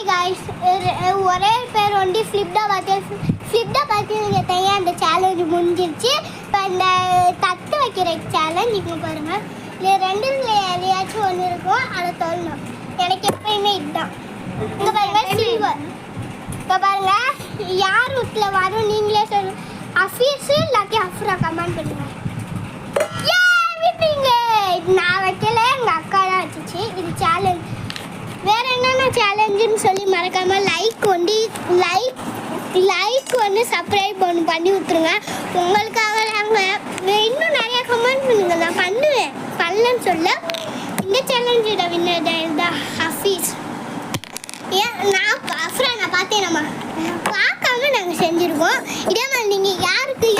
Hi guys, ஒரே பேர் ஒண்டி ஃப்ளிப்டா பார்த்து நீங்கள் தனியாக அந்த சேலஞ்சு முடிஞ்சிருச்சு. இப்போ இந்த தட்டு வைக்கிற சேலஞ்ச் இப்போ பாருங்கள். இல்லை ரெண்டுல எதையாச்சும் ஒன்று இருக்கும், அதை சொல்லணும். எனக்கு எப்பயுமே இதுதான். இங்கே பாருங்கள் சில்வர். இப்போ பாருங்கள் யார் வீட்டில் வரும் நீங்களே சொல்லு. அஃபீஸு இல்லாட்டி அஃப்ரா கமெண்ட் பண்ணுங்க. விட்டீங்க, நான் வைக்கல, எங்கள் அக்கா தான் வச்சுச்சு. இது சேலஞ்ச். வேறு என்னென்ன சேலஞ்சுன்னு சொல்லி மறக்காமல் லைக் ஒன்று சப்ஸ்கிரைப் ஒன்று பண்ணி விட்டுருங்க. உங்களுக்காக நாங்கள் இன்னும் நிறையா கமெண்ட் பண்ணுங்க, நான் பண்ணுவேன். பண்ணலன்னு சொல்ல. இந்த சேலஞ்சோட வின்னர் தான் ஹஃபீஸ். ஏன் நான் அஃப்ரா நான் பார்த்தேனம்மா, பார்க்காம நாங்கள் செஞ்சுருக்கோம். இதே மாதிரி நீங்கள் யாருக்கு